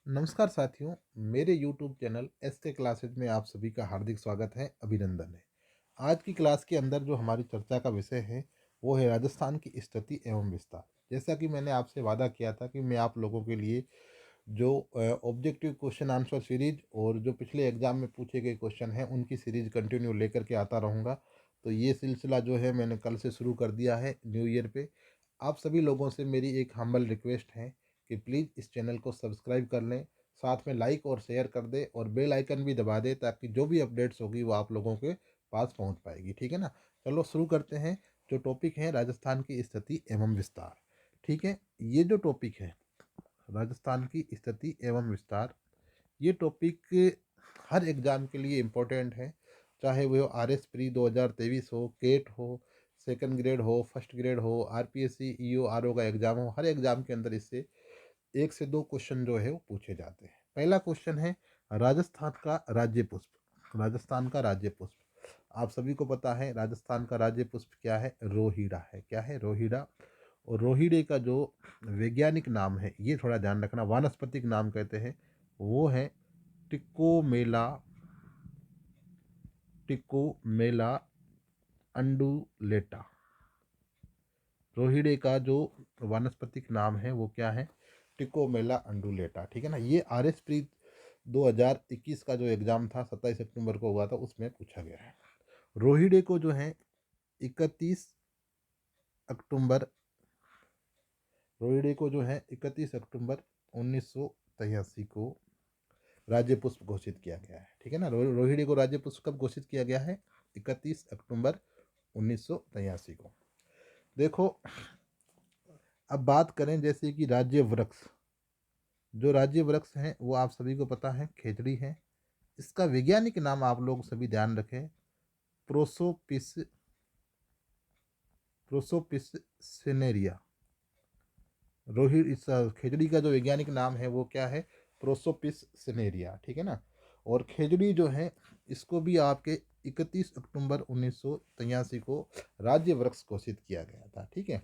नमस्कार साथियों, मेरे YouTube चैनल एसके क्लासेज में आप सभी का हार्दिक स्वागत है, अभिनंदन है। आज की क्लास के अंदर जो हमारी चर्चा का विषय है, वो है राजस्थान की स्थिति एवं विस्तार। जैसा कि मैंने आपसे वादा किया था कि मैं आप लोगों के लिए जो ऑब्जेक्टिव क्वेश्चन आंसर सीरीज और जो पिछले एग्जाम में पूछे गए क्वेश्चन हैं, उनकी सीरीज कंटिन्यू लेकर के आता रहूँगा। तो ये सिलसिला जो है मैंने कल से शुरू कर दिया है न्यू ईयर पे। आप सभी लोगों से मेरी एक हम्बल रिक्वेस्ट है कि प्लीज़ इस चैनल को सब्सक्राइब कर लें, साथ में लाइक और शेयर कर दें और बेल आइकन भी दबा दें, ताकि जो भी अपडेट्स होगी वो आप लोगों के पास पहुंच पाएगी। ठीक है ना? चलो शुरू करते हैं। जो टॉपिक है राजस्थान की स्थिति एवं विस्तार। ठीक है, ये जो टॉपिक है राजस्थान की स्थिति एवं विस्तार, ये टॉपिक हर एग्ज़ाम के लिए इम्पोर्टेंट है। चाहे वो आर एस प्री 2023 हो, केट हो, सेकंड ग्रेड हो, फर्स्ट ग्रेड हो, आर पी एस सी ई ओ आर ओ का एग्ज़ाम हो, हर एग्ज़ाम के अंदर इससे एक से दो क्वेश्चन जो है वो पूछे जाते हैं। पहला क्वेश्चन है राजस्थान का राज्य पुष्प। राजस्थान का राज्य पुष्प, आप सभी को पता है राजस्थान का राज्य पुष्प क्या है? रोहिड़ा है। क्या है? रोहिड़ा। और रोहिड़े का जो वैज्ञानिक नाम है, ये थोड़ा ध्यान रखना, वानस्पतिक नाम कहते हैं, वो है टिकोमेला, टिकोमेला अंडुलेटा। रोहिड़े का जो वानस्पतिक नाम है वो क्या है? टिकोमेला अंडुलेटा। ठीक है ना? ये आर एस प्री 2021 का जो एग्ज़ाम था, 27 अक्टूबर को हुआ था, उसमें पूछा गया है। रोहिड़े को जो है 31 अक्टूबर, रोहिड़े को जो है 31 अक्टूबर 1983 को राज्य पुष्प घोषित किया गया है। ठीक है ना? रोहिड़े को राज्य पुष्प कब घोषित किया गया है? 31 अक्टूबर 1983 को। देखो, अब बात करें जैसे कि राज्य वृक्ष। जो राज्य वृक्ष हैं वो आप सभी को पता है खेजड़ी है। इसका वैज्ञानिक नाम आप लोग सभी ध्यान रखें, प्रोसोपिस, प्रोसोपिस सिनेरिया। रोहिड़, इस खेजड़ी का जो वैज्ञानिक नाम है वो क्या है? प्रोसोपिस सिनेरिया। ठीक है ना? और खेजड़ी जो है, इसको भी आपके 31 अक्टूबर 1983 को राज्य वृक्ष घोषित किया गया था। ठीक है।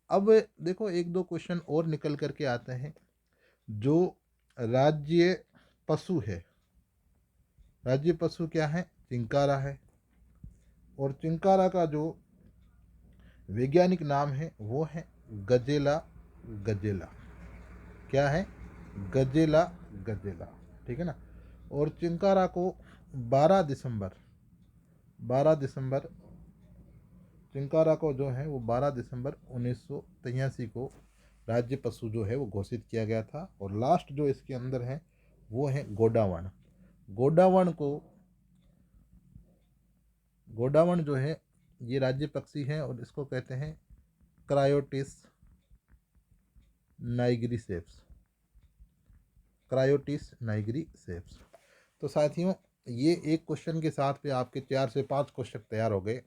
अब देखो, एक दो क्वेश्चन और निकल करके आते हैं। जो राज्य पशु है, राज्य पशु क्या है? चिंकारा है। और चिंकारा का जो वैज्ञानिक नाम है वो है गजेला, गजेला। क्या है? गजेला, गजेला। ठीक है ना? और चिंकारा को 12 दिसंबर, 12 दिसंबर, चिंकारा को जो है वो 12 दिसंबर 1983 को राज्य पशु जो है वो घोषित किया गया था। और लास्ट जो इसके अंदर है वो है गोडावण। गोडावण को, गोडावण जो है ये राज्य पक्षी है और इसको कहते हैं क्रायोटिस नाइग्रीसेप्स, क्रायोटिस नाइग्रीसेप्स। तो साथियों, ये एक क्वेश्चन के साथ में आपके 4 से 5 क्वेश्चन तैयार हो गए।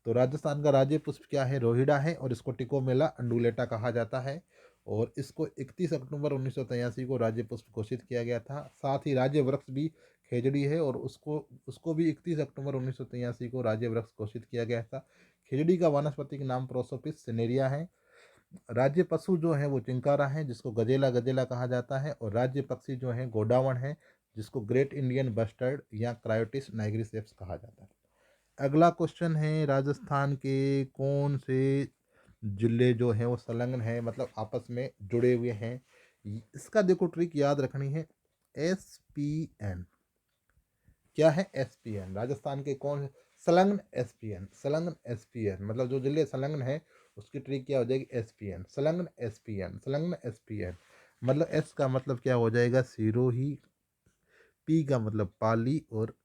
तो राजस्थान का राज्य पुष्प क्या है? रोहिड़ा है और इसको टिकोमेला अंडुलेटा कहा जाता है। और इसको 31 अक्टूबर 1983 को राज्य पुष्प घोषित किया गया था। साथ ही राज्य वृक्ष भी खेजड़ी है और उसको उसको भी 31 अक्टूबर 1983 को राज्य वृक्ष घोषित किया गया था। खेजड़ी का वानस्पतिक नाम प्रोसोपिस सिनेरिया है। राज्य पशु जो है वो चिंकारा है, जिसको गजेला, गजेला कहा जाता है। और राज्य पक्षी जो है गोडावण है, जिसको ग्रेट इंडियन बस्टर्ड या क्रायोटिस नाइग्रीसेप्स कहा जाता है। अगला क्वेश्चन है, राजस्थान के कौन से जिले जो हैं वो संलग्न है, मतलब आपस में जुड़े हुए हैं? इसका देखो ट्रिक याद रखनी है, एस पी एन। क्या है एस पी एन? राजस्थान के कौन संलग्न? एस पी एन, संलग्न एस पी एन, मतलब जो जिले संलग्न है उसकी ट्रिक क्या हो जाएगी? एस पी एन, संलग्न एस पी एन, संलग्न एस पी एन। मतलब एस का मतलब क्या हो जाएगा? सिरोही, पी का मतलब पाली, और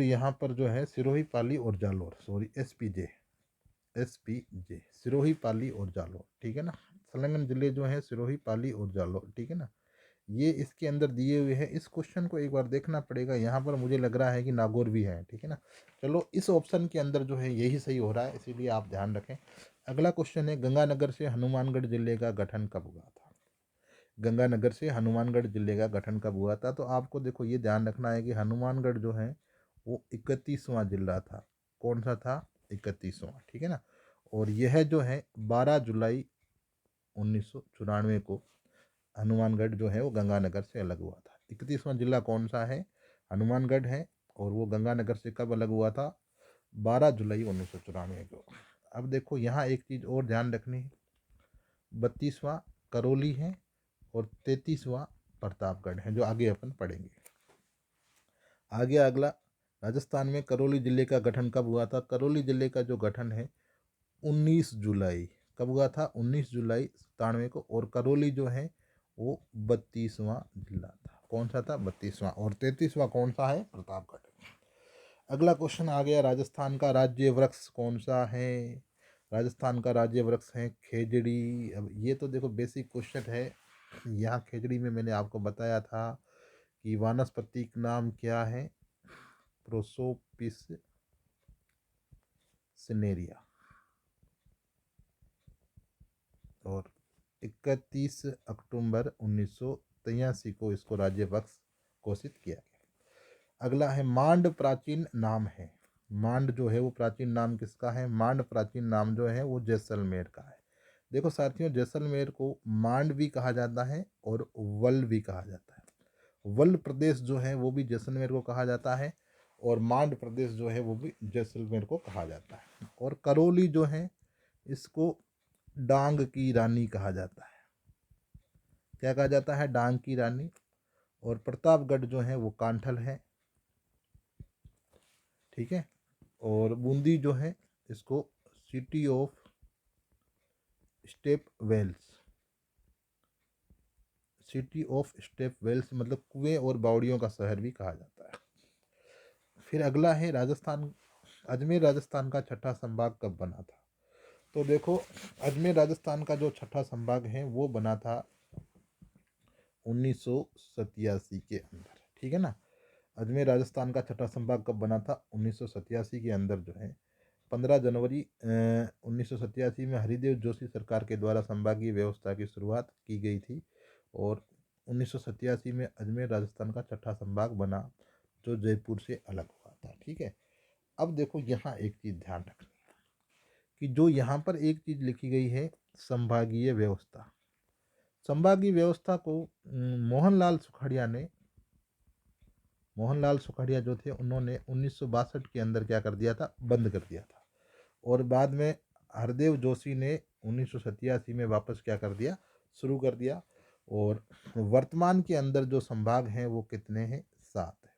यहाँ पर जो है सिरोही, पाली और Jalore, sorry S P J, S P J, Sirohi, Pali और जालौर। ठीक है ना? संलग्न जिले जो हैं सिरोही, पाली और जालौर। ठीक है ना? ये इसके अंदर दिए हुए हैं। इस क्वेश्चन को एक बार देखना पड़ेगा, यहाँ पर मुझे लग रहा है कि नागौर भी है। ठीक है ना? चलो, इस ऑप्शन के अंदर जो है यही सही हो रहा है, इसीलिए आप ध्यान रखें। अगला क्वेश्चन है, गंगानगर से हनुमानगढ़ जिले का गठन कब हुआ था? गंगानगर से हनुमानगढ़ जिले का गठन कब हुआ था? तो आपको देखो ये ध्यान रखना है कि हनुमानगढ़ जो है वो 31वां जिला था। कौन सा था? 31वां। ठीक है ना? और यह जो है 12 जुलाई 1994 को हनुमानगढ़ जो है वो गंगानगर से अलग हुआ था। 31वां जिला कौन सा है? हनुमानगढ़ है, और वो गंगानगर से कब अलग हुआ था? 12 जुलाई 1994 को। अब देखो यहाँ एक चीज़ और ध्यान रखनी है, 32वां करौली है और 33वां प्रतापगढ़ है, जो आगे अपन पढ़ेंगे। आगे अगला, राजस्थान में करौली जिले का गठन कब हुआ था? करौली जिले का जो गठन है 19 जुलाई, कब हुआ था? 19 जुलाई 97 को। और करौली जो है वो 32वां जिला था। कौन सा था? 32वां। और 33वां कौन सा है? प्रतापगढ़। अगला क्वेश्चन आ गया, राजस्थान का राज्य वृक्ष कौन सा है? राजस्थान का राज्य वृक्ष है खेजड़ी। अब ये तो देखो बेसिक क्वेश्चन है। यहाँ खेजड़ी में मैंने आपको बताया था कि वानस्पतिक नाम क्या है? प्रोसोपिस सिनेरिया। और 31 अक्टूबर 1983 को इसको राज्य वृक्ष घोषित किया गया। अगला है मांड प्राचीन नाम है। मांड जो है वो प्राचीन नाम किसका है? मांड प्राचीन नाम जो है वो जैसलमेर का है। देखो साथियों, जैसलमेर को मांड भी कहा जाता है और वल भी कहा जाता है। वल प्रदेश जो है वो भी जैसलमेर को कहा जाता है, और मांड प्रदेश जो है वो भी जैसलमेर को कहा जाता है। और करौली जो है इसको डांग की रानी कहा जाता है। क्या कहा जाता है? डांग की रानी। और प्रतापगढ़ जो है वो कांठल है, ठीक है। और बूंदी जो है इसको city of step wells, city of step wells मतलब कुएं और बावड़ियों का शहर भी कहा जाता है। फिर अगला है राजस्थान, अजमेर राजस्थान का छठा संभाग कब बना था? तो देखो, अजमेर राजस्थान का जो छठा संभाग है वो बना था 1987 के अंदर, ठीक है ना। अजमेर राजस्थान का छठा संभाग कब बना था? 1987 के अंदर जो है 15 जनवरी 1987 में हरिदेव जोशी सरकार के द्वारा संभागीय व्यवस्था की शुरुआत की गई थी। और 1987 में अजमेर राजस्थान का छठा संभाग बना, जो जयपुर से अलग हुआ था, ठीक है। अब देखो यहाँ एक चीज़ ध्यान रखनी है कि जो यहाँ पर एक चीज़ लिखी गई है संभागीय व्यवस्था, संभागीय व्यवस्था को मोहनलाल सुखड़िया जो थे उन्होंने 1962 के अंदर क्या कर दिया था? बंद कर दिया था। और बाद में हरदेव जोशी ने 1987 में वापस क्या कर दिया? शुरू कर दिया। और वर्तमान के अंदर जो संभाग हैं वो कितने हैं? 7 है।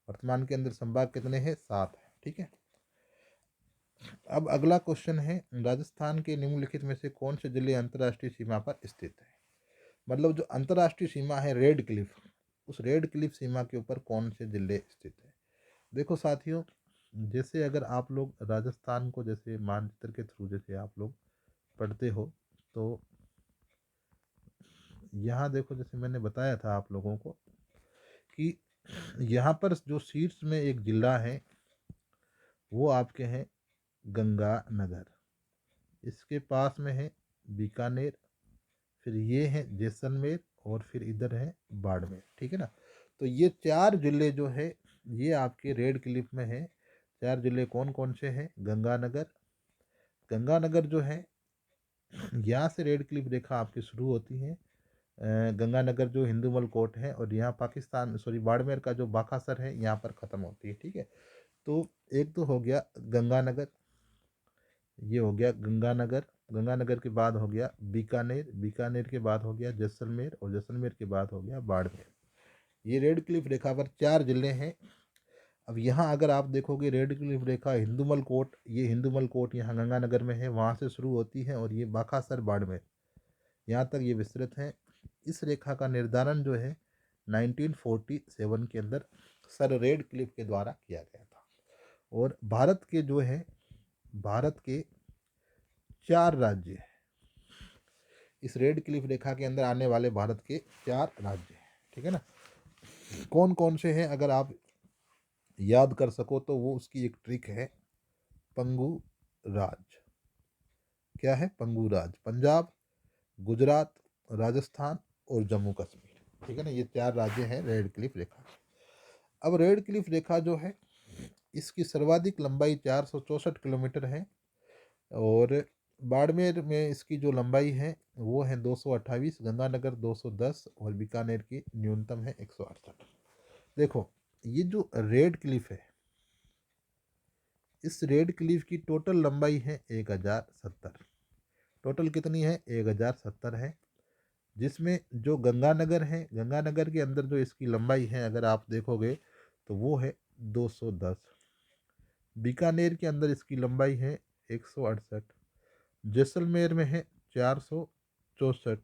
वर्तमान के अंदर संभाग कितने हैं? 7 है, ठीक है। अब अगला क्वेश्चन है, राजस्थान के निम्नलिखित में से कौन से जिले अंतर्राष्ट्रीय सीमा पर स्थित है? मतलब जो अंतर्राष्ट्रीय सीमा है रेड क्लिफ, उस रेड क्लिफ सीमा के ऊपर कौन से जिले स्थित है? देखो साथियों, जैसे अगर आप लोग राजस्थान को जैसे मानचित्र के थ्रू जैसे आप लोग पढ़ते हो, तो यहाँ देखो जैसे मैंने बताया था आप लोगों को कि यहाँ पर जो शीर्ष में एक जिला है वो आपके हैं गंगानगर, इसके पास में है बीकानेर, फिर ये है जैसलमेर, और फिर इधर है बाड़मेर, ठीक है ना। तो ये 4 जिले जो है ये आपके रेड क्लिफ में है। 4 जिले कौन कौन से हैं? गंगानगर, गंगानगर जो है यहाँ से रेड क्लिफ रेखा आपकी शुरू होती है। गंगानगर जो हिंदूमल कोट है, और यहाँ पाकिस्तान सॉरी बाड़मेर का जो बाकासर है यहाँ पर ख़त्म होती है, ठीक है। तो एक तो हो गया गंगानगर, ये हो गया गंगानगर, गंगानगर के बाद हो गया बीकानेर, बीकानेर के बाद हो गया जैसलमेर, और जैसलमेर के बाद हो गया बाड़मेर। ये रेड क्लिफ रेखा पर 4 जिले हैं। अब यहाँ अगर आप देखोगे रेड क्लिफ रेखा हिंदूमल कोट, ये हिंदूमल कोट यहाँ गंगानगर में है, वहाँ से शुरू होती है, और ये बाकासर बाड़मेर यहाँ तक ये विस्तृत है। इस रेखा का निर्धारण जो है 1947 के अंदर सर रेड क्लिफ के द्वारा किया गया था। और भारत के जो है, भारत के 4 राज्य हैं, इस रेड क्लिफ रेखा के अंदर आने वाले भारत के 4 राज्य हैं, ठीक है ना। कौन कौन से हैं अगर आप याद कर सको तो वो उसकी एक ट्रिक है, पंगु राज। क्या है? पंगु राज, पंजाब, गुजरात, राजस्थान और जम्मू कश्मीर, ठीक है ना। ये 4 राज्य हैं रेड क्लिफ रेखा। अब रेड क्लिफ रेखा जो है, इसकी सर्वाधिक लंबाई 464 किलोमीटर है, और बाड़मेर में इसकी जो लंबाई है वो है 228, गंगानगर 210 और बीकानेर की न्यूनतम है 168। देखो, ये जो रेड क्लिफ है, इस रेड क्लिफ की टोटल लंबाई है 1070। टोटल कितनी है? 1070 है। जिसमें जो गंगानगर है, गंगानगर के अंदर जो इसकी लंबाई है अगर आप देखोगे तो वो है 210। बीकानेर के अंदर इसकी लंबाई है 168। जैसलमेर में है 464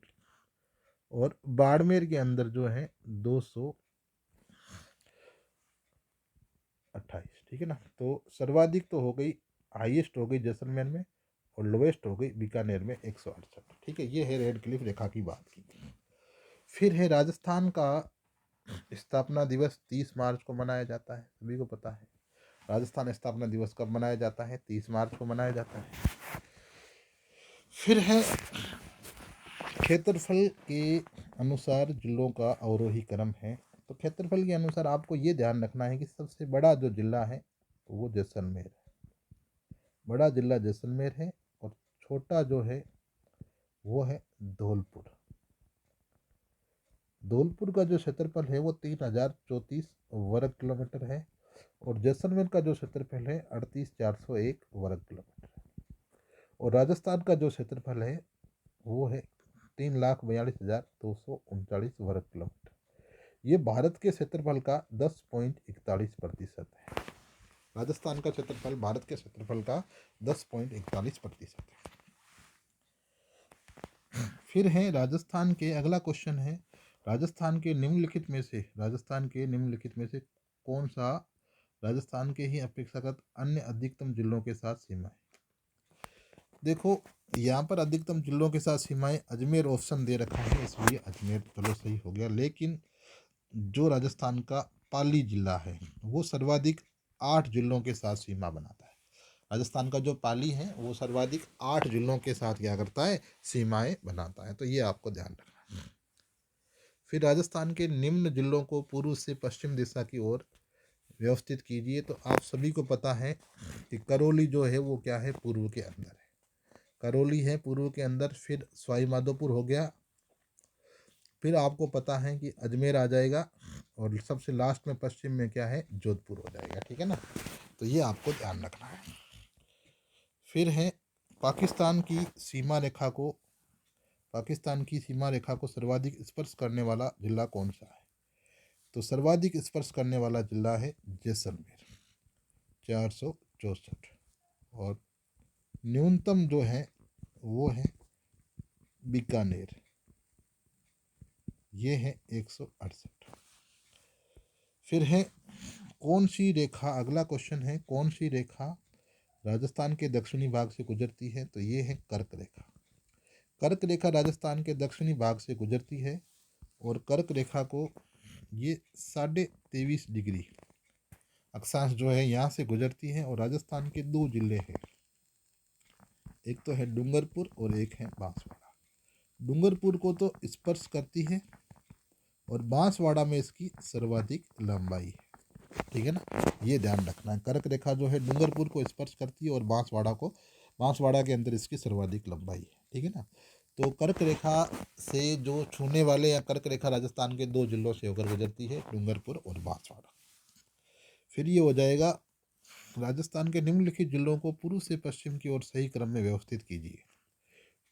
और बाड़मेर के अंदर जो है 228। ठीक है ना। तो सर्वाधिक तो हो गई, हाईएस्ट हो गई जैसलमेर में और लोवेस्ट हो गई बीकानेर में 168। ठीक है, ये है रेड क्लिफ रेखा की बात की। फिर है राजस्थान का स्थापना दिवस 30 मार्च को मनाया जाता है, सभी को पता है। राजस्थान स्थापना दिवस कब मनाया जाता है? 30 मार्च को मनाया जाता है। फिर है क्षेत्रफल के अनुसार जिलों का अवरोही क्रम है। तो क्षेत्रफल के अनुसार आपको ये ध्यान रखना है कि सबसे बड़ा जो जिला है वो जैसलमेर है। बड़ा जिला जैसलमेर है और छोटा जो है वो है धौलपुर। धौलपुर का जो क्षेत्रफल है वो 3034 वर्ग किलोमीटर है और जैसलमेर का जो क्षेत्रफल है 38,401 वर्ग किलोमीटर है। और राजस्थान का जो क्षेत्रफल है वो है 3,42,239 वर्ग किलोमीटर। ये भारत के क्षेत्रफल का 10.41% है। राजस्थान का क्षेत्रफल भारत के क्षेत्रफल का 10.41% है। फिर है राजस्थान के, अगला क्वेश्चन है, राजस्थान के निम्नलिखित में से कौन सा राजस्थान के ही अपेक्षाकृत अन्य अधिकतम जिलों के साथ सीमा है? देखो, यहाँ पर अधिकतम जिलों के साथ सीमाएं अजमेर ऑप्शन दे रखा है, इसलिए अजमेर चलो सही हो गया। लेकिन जो राजस्थान का पाली जिला है वो सर्वाधिक 8 जिलों के साथ सीमा बनाता है। राजस्थान का जो पाली है वो सर्वाधिक 8 जिलों के साथ क्या करता है? सीमाएं बनाता है। तो ये आपको ध्यान रखना है। फिर राजस्थान के निम्न जिलों को पूर्व से पश्चिम दिशा की ओर व्यवस्थित कीजिए। तो आप सभी को पता है कि करौली जो है वो क्या है? पूर्व के अंदर है। करौली है पूर्व के अंदर। फिर सवाई माधोपुर हो गया। फिर आपको पता है कि अजमेर आ जाएगा और सबसे लास्ट में पश्चिम में क्या है? जोधपुर हो जाएगा। ठीक है ना। तो ये आपको ध्यान रखना है। फिर है पाकिस्तान की सीमा रेखा को सर्वाधिक स्पर्श करने वाला जिला कौन सा है? तो सर्वाधिक स्पर्श करने वाला जिला है जैसलमेर, 464। और न्यूनतम जो है वो है बीकानेर, ये है 168। फिर है कौन सी रेखा, अगला क्वेश्चन है, कौन सी रेखा राजस्थान के दक्षिणी भाग से गुजरती है? तो ये है कर्क रेखा। कर्क रेखा राजस्थान के दक्षिणी भाग से गुजरती है और कर्क रेखा को ये 23.5 डिग्री अक्षांश जो है यहाँ से गुजरती है। और राजस्थान के 2 जिले हैं, एक तो है डूंगरपुर और एक है बांसवाड़ा। डूंगरपुर को तो स्पर्श करती है और बांसवाड़ा में इसकी सर्वाधिक लंबाई है। ठीक है ना, ये ध्यान रखना है। कर्क रेखा जो है डूंगरपुर को स्पर्श करती है और बांसवाड़ा के अंदर इसकी सर्वाधिक लंबाई है। ठीक है ना। तो कर्क रेखा से जो छूने वाले या कर्क रेखा राजस्थान के 2 जिलों से होकर गुजरती है, डूंगरपुर और बांसवाड़ा। फिर ये हो जाएगा, राजस्थान के निम्नलिखित जिलों को पूर्व से पश्चिम की ओर सही क्रम में व्यवस्थित कीजिए।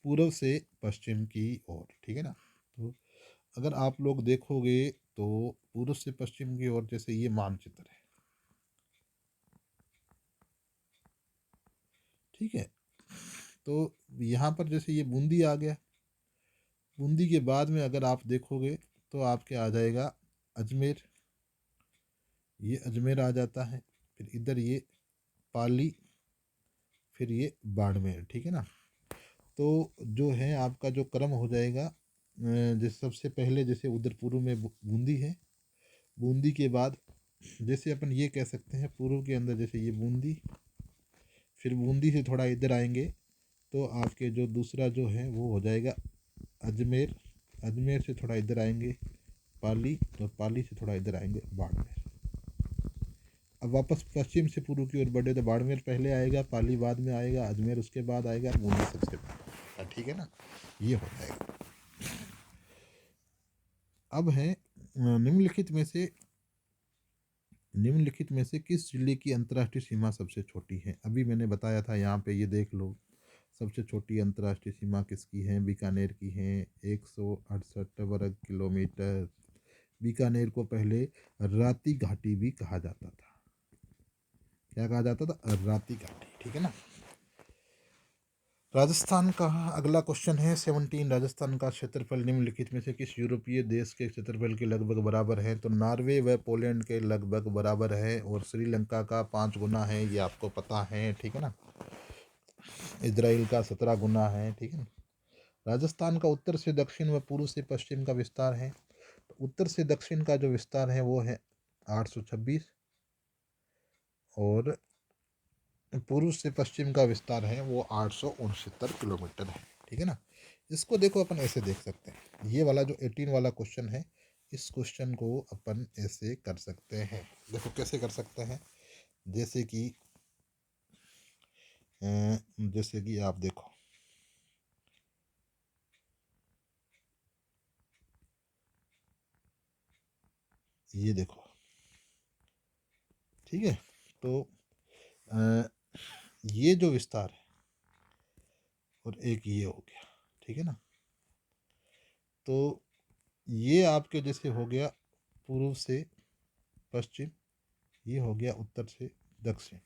पूर्व से पश्चिम की ओर। ठीक है ना। तो अगर आप लोग देखोगे तो पूर्व से पश्चिम की ओर जैसे ये मानचित्र है। ठीक है। तो यहाँ पर जैसे ये बूंदी आ गया। बूंदी के बाद में अगर आप देखोगे तो आपके आ जाएगा अजमेर, ये अजमेर आ जाता है। फिर इधर ये पाली, फिर ये बाड़मेर। ठीक है ना। तो जो है आपका जो क्रम हो जाएगा, जैसे सबसे पहले जैसे उधर पूर्व में बूंदी है, बूंदी के बाद जैसे अपन ये कह सकते हैं पूर्व के अंदर जैसे ये बूंदी, फिर बूंदी से थोड़ा इधर आएंगे तो आपके जो दूसरा जो है वो हो जाएगा अजमेर। अजमेर से थोड़ा इधर आएंगे पाली और पाली से थोड़ा इधर आएंगे बाड़मेर। अब वापस पश्चिम से पूर्व की ओर बढ़े तो बाड़मेर पहले आएगा, पाली बाद में आएगा, अजमेर उसके बाद आएगा, बूंदी सबसे पहले। ठीक है ना, ये हो जाएगा। अब है निम्नलिखित में से किस जिले की अंतर्राष्ट्रीय सीमा सबसे छोटी है? अभी मैंने बताया था, यहाँ पे ये देख लो, सबसे छोटी अंतर्राष्ट्रीय सीमा किसकी है? बीकानेर की है, 168 वर्ग किलोमीटर। बीकानेर को पहले राती घाटी भी कहा जाता था। क्या कहा जाता था? राती घाटी। ठीक है ना। राजस्थान का अगला क्वेश्चन है 17। राजस्थान का क्षेत्रफल निम्नलिखित में से किस यूरोपीय देश के क्षेत्रफल के लगभग बराबर है? तो नॉर्वे व पोलैंड के लगभग बराबर है, और श्रीलंका का 5 गुना है, ये आपको पता है। ठीक है ना। इजराइल का 17 गुना है। ठीक है ना। राजस्थान का उत्तर से दक्षिण व पूर्व से पश्चिम का विस्तार है। तो उत्तर से दक्षिण का जो विस्तार है वो है 826, और पूर्व से पश्चिम का विस्तार है वो 869 किलोमीटर है। ठीक है ना। इसको देखो, अपन ऐसे देख सकते हैं, ये वाला जो 18 वाला क्वेश्चन है, इस क्वेश्चन को अपन ऐसे कर सकते हैं। देखो कैसे कर सकते हैं, जैसे कि आप देखो, ये देखो। ठीक है। तो अ, ये जो विस्तार है और एक ये हो गया। ठीक है ना। तो ये आपके जैसे हो गया पूर्व से पश्चिम, ये हो गया उत्तर से दक्षिण।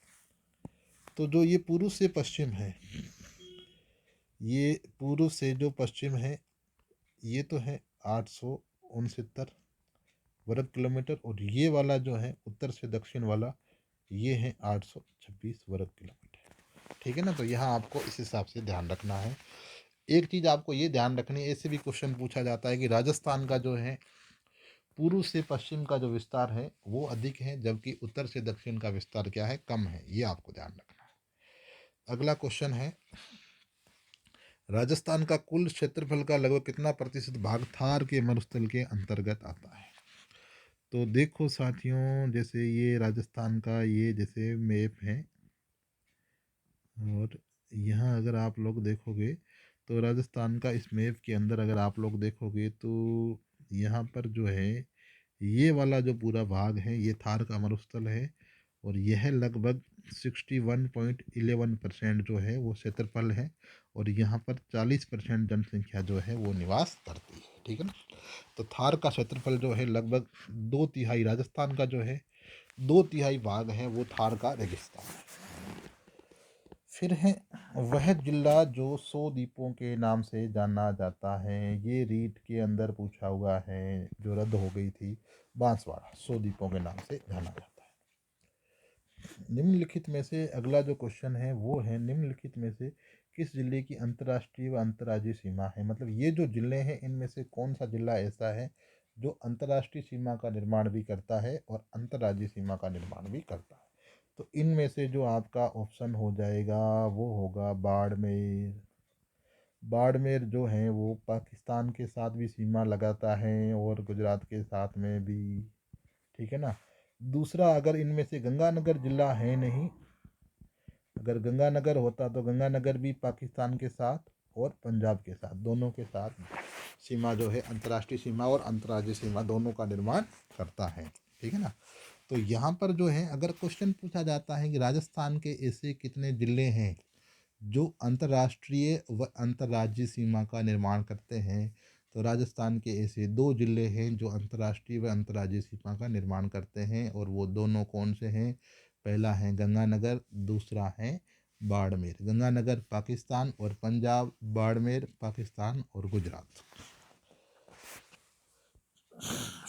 तो जो ये पूर्व से पश्चिम है, ये पूर्व से जो पश्चिम है, ये तो है 869 वर्ग किलोमीटर, और ये वाला जो है उत्तर से दक्षिण वाला, ये है 826 वर्ग किलोमीटर। ठीक है ना। तो यहाँ आपको इस हिसाब से ध्यान रखना है। एक चीज़ आपको ये ध्यान रखनी है, ऐसे भी क्वेश्चन पूछा जाता है कि राजस्थान का जो है पूर्व से पश्चिम का जो विस्तार है वो अधिक है, जबकि उत्तर से दक्षिण का विस्तार क्या है? कम है। ये आपको ध्यान रखना है। अगला क्वेश्चन है, राजस्थान का कुल क्षेत्रफल का लगभग कितना प्रतिशत भाग थार के मरुस्थल के अंतर्गत आता है? तो देखो साथियों, जैसे ये राजस्थान का ये जैसे मैप है, और यहाँ अगर आप लोग देखोगे तो राजस्थान का इस मैप के अंदर अगर आप लोग देखोगे तो यहाँ पर जो है ये वाला जो पूरा भाग है ये थार का मरुस्थल है, और यह लगभग 61.11% जो है वो क्षेत्रफल है, और यहाँ पर 40% जनसंख्या जो है वो निवास करती है। ठीक है ना। तो थार का क्षेत्रफल जो है लगभग 2/3, राजस्थान का जो है 2/3 भाग है वो थार का रेगिस्तान है। फिर है वह जिला जो 100 द्वीपों के नाम से जाना जाता है, ये रीट के अंदर पूछा हुआ है, जो रद्द हो गई थी। बांसवाड़ा 100 द्वीपों के नाम से जाना जाता है। निम्नलिखित में से अगला जो क्वेश्चन है वो है, निम्नलिखित में से किस जिले की अंतर्राष्ट्रीय व अंतर्राज्यीय सीमा है? मतलब ये जो जिले हैं इनमें से कौन सा जिला ऐसा है जो अंतर्राष्ट्रीय सीमा का निर्माण भी करता है और अंतर्राज्यीय सीमा का निर्माण भी करता है? तो इनमें से जो आपका ऑप्शन हो जाएगा वो होगा बाड़मेर। बाड़मेर जो है वो पाकिस्तान के साथ भी सीमा लगाता है और गुजरात के साथ में भी। ठीक है ना। दूसरा, अगर इनमें से गंगानगर जिला है नहीं, अगर गंगानगर होता तो गंगानगर भी पाकिस्तान के साथ और पंजाब के साथ, दोनों के साथ सीमा जो है, अंतर्राष्ट्रीय सीमा और अंतर्राज्यीय सीमा दोनों का निर्माण करता है। ठीक है ना। तो यहाँ पर जो है अगर क्वेश्चन पूछा जाता है कि राजस्थान के ऐसे कितने जिले हैं जो अंतर्राष्ट्रीय व अंतर्राज्यीय सीमा का निर्माण करते हैं, तो राजस्थान के ऐसे 2 जिले हैं जो अंतर्राष्ट्रीय व अंतर्राज्यीय सीमा का निर्माण करते हैं, और वो दोनों कौन से हैं? पहला है गंगानगर, दूसरा है बाड़मेर। गंगानगर पाकिस्तान और पंजाब, बाड़मेर पाकिस्तान और गुजरात।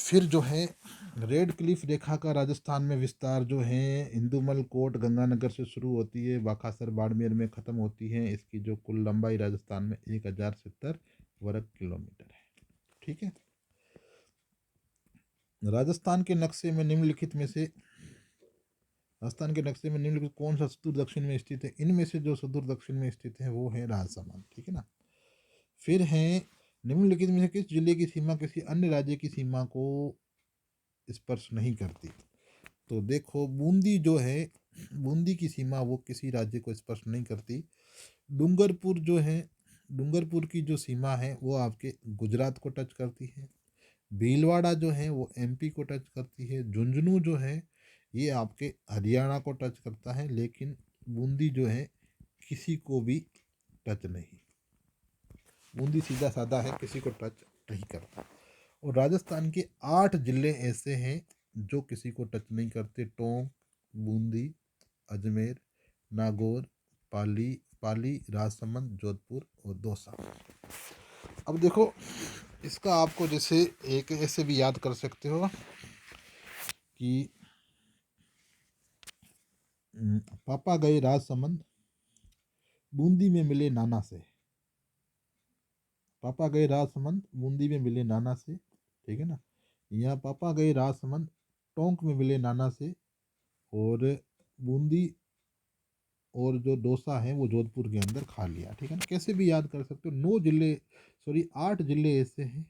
फिर जो है रेड क्लिफ रेखा का राजस्थान में विस्तार जो है, इंदुमल कोट गंगानगर से शुरू होती है, बाखासर बाड़मेर में ख़त्म होती है। इसकी जो कुल लंबाई राजस्थान में 1070 वर्ग किलोमीटर है। ठीक है। राजस्थान के नक्शे में निम्नलिखित में से राजस्थान के नक्शे में निम्नलिखित कौन सा सुदूर दक्षिण में स्थित है? इनमें से जो सुदूर दक्षिण में स्थित है वो है राजसमंद। ठीक है ना। फिर है निम्नलिखित में से किस जिले की सीमा किसी अन्य राज्य की सीमा को स्पर्श नहीं करती? तो देखो बूंदी जो है, बूंदी की सीमा वो किसी राज्य को स्पर्श नहीं करती। डूंगरपुर जो है, डूंगरपुर की जो सीमा है वो आपके गुजरात को टच करती है। भीलवाड़ा जो है वो एमपी को टच करती है। झुंझुनू जो है ये आपके हरियाणा को टच करता है, लेकिन बूंदी जो है किसी को भी टच नहीं। बूंदी सीधा साधा है, किसी को टच नहीं करता। और राजस्थान के 8 जिले ऐसे हैं जो किसी को टच नहीं करते: टोंक, बूंदी, अजमेर, नागौर, पाली, राजसमंद, जोधपुर और दौसा। अब देखो इसका आपको जैसे एक ऐसे भी याद कर सकते हो कि पापा गए राजसमंद, बूंदी में मिले नाना से। पापा गए राजसमंद, बूंदी में मिले नाना से, ठीक है ना। यहाँ पापा गए राजसमंद, टोंक में मिले नाना से, और बूंदी और जो डोसा है वो जोधपुर के अंदर खा लिया, ठीक है ना। कैसे भी याद कर सकते हो। 9 जिले, सॉरी 8 जिले ऐसे हैं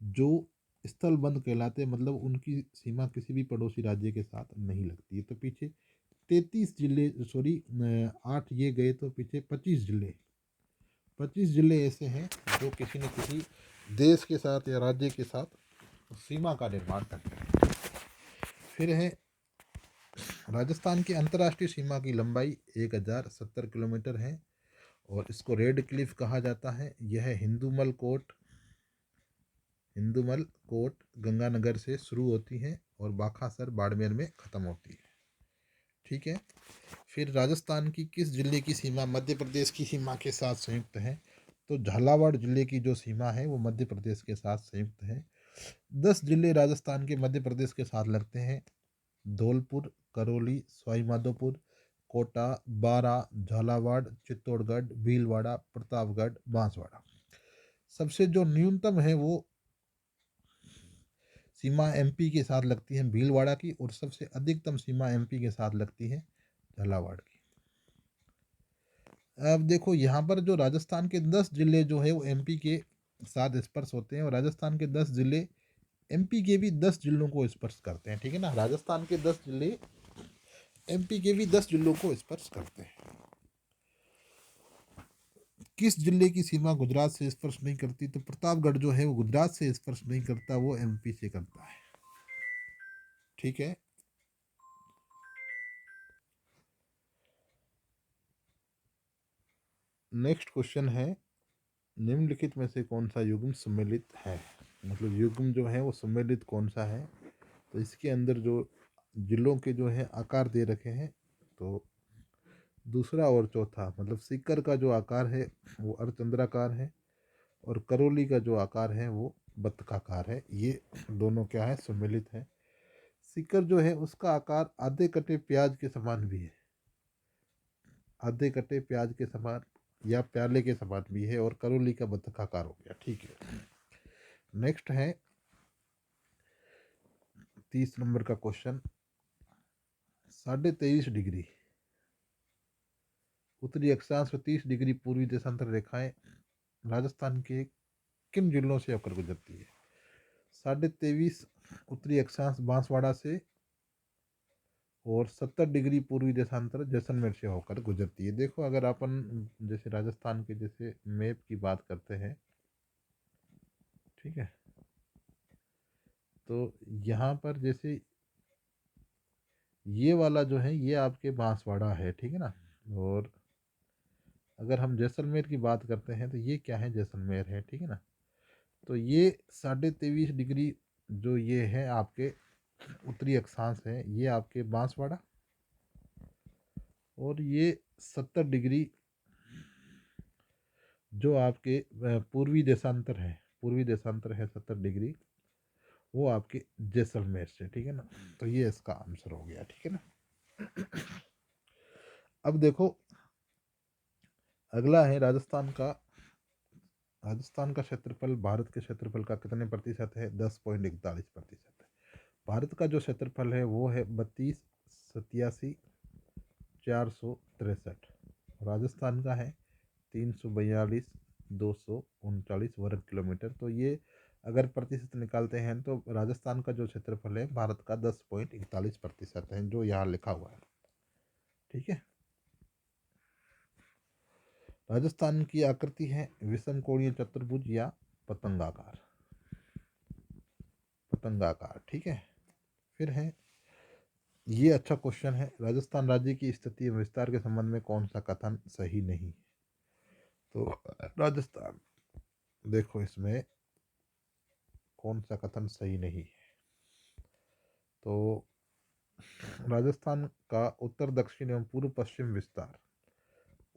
जो स्थलबंद कहलाते हैं, मतलब उनकी सीमा किसी भी पड़ोसी राज्य के साथ नहीं लगती है। तो पीछे 33 जिले, सॉरी 8 ये गए तो पीछे 25 जिले, 25 जिले ऐसे हैं जो किसी न किसी देश के साथ या राज्य के साथ सीमा का निर्माण करते हैं। फिर है राजस्थान की अंतर्राष्ट्रीय सीमा की लंबाई 1070 किलोमीटर है और इसको रेड क्लिफ कहा जाता है। यह हिंदूमल कोट गंगानगर से शुरू होती है और बाखासर बाड़मेर में ख़त्म होती है, ठीक है। फिर राजस्थान की किस जिले की सीमा मध्य प्रदेश की सीमा के साथ संयुक्त है? तो झालावाड़ जिले की जो सीमा है वो मध्य प्रदेश के साथ संयुक्त है। 10 जिले राजस्थान के मध्य प्रदेश के साथ लगते हैं: धौलपुर, करौली, सवाई माधोपुर, कोटा, बारा, झालावाड़, चित्तौड़गढ़, भीलवाड़ा, प्रतापगढ़, बांसवाड़ा। सबसे जो न्यूनतम है वो सीमा एमपी के साथ लगती है भीलवाड़ा की, और सबसे अधिकतम सीमा एमपी के साथ लगती है झालावाड़ की। अब देखो यहाँ पर जो राजस्थान के 10 जिले जो है वो एमपी के साथ स्पर्श होते हैं, और राजस्थान के 10 जिले एमपी के भी 10 जिलों को स्पर्श करते हैं, ठीक है ना। राजस्थान के 10 जिले एमपी के भी 10 जिलों को स्पर्श करते हैं। किस जिले की सीमा गुजरात से स्पर्श नहीं करती? तो प्रतापगढ़ जो है वो गुजरात से स्पर्श नहीं करता, वो एमपी से करता है, ठीक है। नेक्स्ट क्वेश्चन है, निम्नलिखित में से कौन सा युग्म सम्मिलित है? मतलब युग्म जो है वो सम्मिलित कौन सा है? तो इसके अंदर जो जिलों के जो है आकार दे रखे हैं, तो दूसरा और चौथा, मतलब सीकर का जो आकार है वो अर्धचंद्राकार है, और करौली का जो आकार है वो बत्तखाकार है। ये दोनों क्या है? सम्मिलित है। सीकर जो है उसका आकार आधे कटे प्याज के समान भी है, आधे कटे प्याज के समान या प्याले के समान भी है, और करौली का बत्तखाकार हो गया, ठीक है। नेक्स्ट है 30 नंबर का क्वेश्चन, 23.5 डिग्री उत्तरी अक्षांश और 30 डिग्री पूर्वी देशांतर रेखाएं राजस्थान के किन जिलों से होकर गुजरती है? 23.5 उत्तरी अक्षांश बांसवाड़ा से, और 70 डिग्री पूर्वी देशांतर जैसलमेर से होकर गुजरती है। देखो अगर अपन जैसे राजस्थान के जैसे मैप की बात करते हैं, ठीक है, तो यहाँ पर जैसे ये वाला जो है ये आपके बांसवाड़ा है, ठीक है ना। और अगर हम जैसलमेर की बात करते हैं तो ये क्या है? जैसलमेर है, ठीक है ना। तो ये 23.5 डिग्री जो ये है आपके उत्तरी अक्षांश है, ये आपके बांसवाड़ा, और ये 70 डिग्री जो आपके पूर्वी देशांतर है 70 डिग्री, वो आपके जैसलमेर से, ठीक है ना। तो ये इसका आंसर हो गया, ठीक है ना। अब देखो अगला है राजस्थान का क्षेत्रफल भारत के क्षेत्रफल का कितने प्रतिशत है? 10.41%। भारत का जो क्षेत्रफल है वो है 32,87,463। राजस्थान का है 342,239 वर्ग किलोमीटर। तो ये अगर प्रतिशत निकालते हैं तो राजस्थान का जो क्षेत्रफल है भारत का 10.41% है, जो यहाँ लिखा हुआ है। ठीक है। राजस्थान की आकृति है विषम कोणीय चतुर्भुज या पतंगाकार। पतंगाकार, ठीक है। फिर है, ये अच्छा क्वेश्चन है, राजस्थान राज्य की स्थिति एवं विस्तार के संबंध में कौन सा कथन सही नहीं। तो राजस्थान, देखो इसमें कौन सा कथन सही नहीं है। तो राजस्थान का उत्तर दक्षिण एवं पूर्व पश्चिम विस्तार,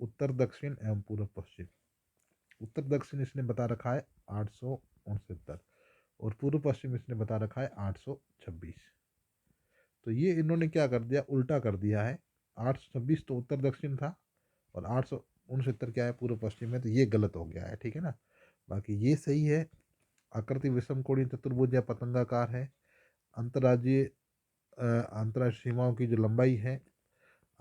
उत्तर दक्षिण एवं पूर्व पश्चिम, उत्तर दक्षिण इसने बता रखा है 869 और पूर्व पश्चिम इसने बता रखा है 826। तो ये इन्होंने क्या कर दिया, उल्टा कर दिया है। 826 तो उत्तर दक्षिण था और 869 क्या है, पूर्व पश्चिम है। तो ये गलत हो गया है, ठीक है ना। बाकी ये सही है। आकृति विषम कोणीय चतुर्भुज या पतंगाकार है। अंतर्राज्यीय अंतर्राष्ट्रीय सीमाओं की जो लंबाई है,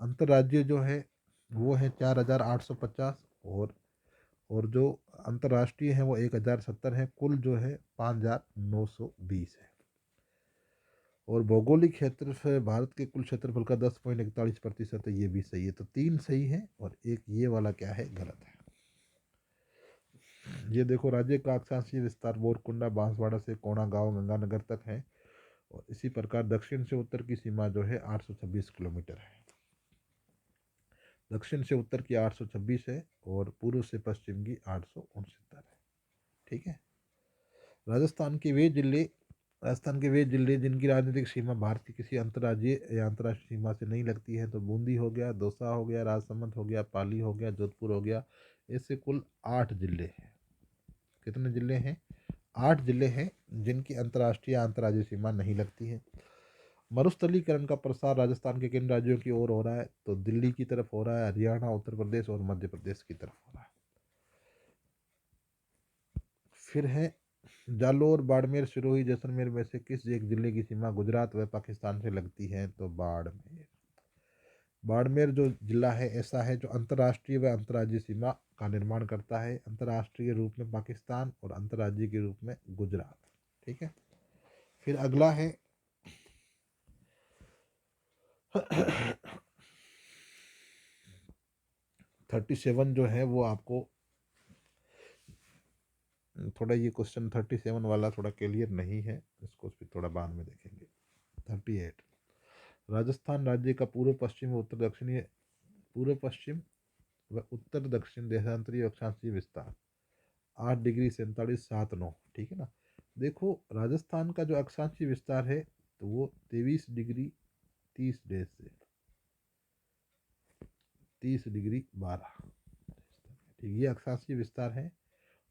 अंतर्राज्यीय जो है वो है 4850 और जो अंतर्राष्ट्रीय है वो 1070 है। कुल जो है 5920 है। और भौगोलिक क्षेत्र से भारत के कुल क्षेत्रफल का 10.41% है, ये भी सही है। तो 3 सही है और एक ये वाला क्या है, गलत है। ये देखो, राज्य का अक्षांशीय विस्तार बोरकुंडा बांसवाड़ा से कोणा गांव गंगानगर तक है। और इसी प्रकार दक्षिण से उत्तर की सीमा जो है 826 किलोमीटर है। दक्षिण से उत्तर की 826 है और पूर्व से पश्चिम की 869 है। ठीक है। राजस्थान के वे जिले राजस्थान के वे जिले जिनकी राजनीतिक सीमा भारत की किसी अंतर्राज्यीय या अंतर्राष्ट्रीय सीमा से नहीं लगती है, तो बूंदी हो गया, दौसा हो गया, राजसमंद हो गया, पाली हो गया, जोधपुर हो गया। ऐसे कुल 8 जिले हैं। कितने जिले हैं? 8 जिले हैं जिनकी अंतर्राष्ट्रीय या अंतर्राज्यीय सीमा नहीं लगती है। मरुस्थलीकरण का प्रसार राजस्थान के किन राज्यों की ओर हो रहा है? तो दिल्ली की तरफ हो रहा है, हरियाणा, उत्तर प्रदेश और मध्य प्रदेश की तरफ हो रहा है। फिर है, जालौर, बाड़मेर, सिरोही, जैसलमेर में से किस एक जिले की सीमा गुजरात व पाकिस्तान से लगती है? तो बाड़मेर। बाड़मेर जो जिला है ऐसा है जो अंतर्राष्ट्रीय व अंतर्राज्यीय सीमा का निर्माण करता है। अंतर्राष्ट्रीय रूप में पाकिस्तान और अंतर्राज्यीय के रूप में गुजरात। ठीक है। फिर अगला है 37 जो है वो आपको थोड़ा, ये क्वेश्चन 37 वाला थोड़ा क्लियर नहीं है, इसको फिर थोड़ा बाद में देखेंगे। 38, राजस्थान राज्य का पूर्व पश्चिम व उत्तर दक्षिणी पूर्व पश्चिम व उत्तर दक्षिण देशांतरीय अक्षांशीय विस्तार 8 डिग्री 47 7 9। ठीक है ना। देखो, राजस्थान का जो अक्षांशीय विस्तार है तो वो 23 डिग्री 30 डेज से 30 डिग्री 12। ठीक, ये अक्षांशीय विस्तार है।